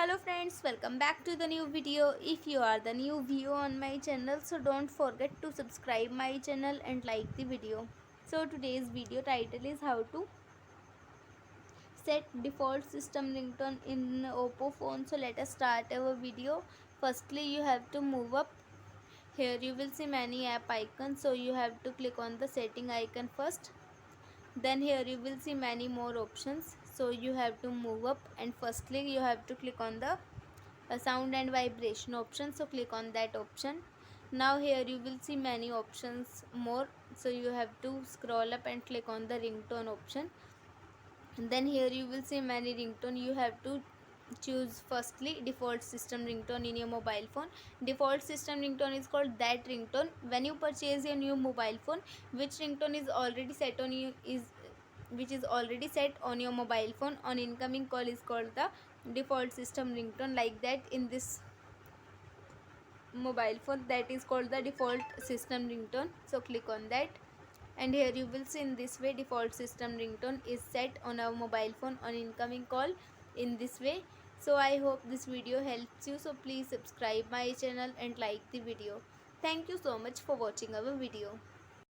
Hello friends, welcome back to the new video. If you are the new viewer on my channel, so don't forget to subscribe my channel and like the video. So today's video title is how to set default system ringtone in Oppo phone. So let us start our video. Firstly, you have to move up. Here you will see many app icons, so you have to click on the setting icon first. Then here you will see many more options, so you have to move up, and firstly you have to click on the sound and vibration option, so click on that option. Now here you will see many options more, so you have to scroll up and click on the ringtone option. And then here you will see many ringtone. You have to choose firstly default system ringtone in your mobile phone. Default system ringtone is called that ringtone when you purchase a new mobile phone, which ringtone is already set on you is which is already set on your mobile phone on incoming call is called the default system ringtone. Like that, in this mobile phone, that is called the default system ringtone, so click on that. And here you will see in this way default system ringtone is set on our mobile phone on incoming call in this way. So I hope this video helps you, so please subscribe my channel and like the video. Thank you so much for watching our video.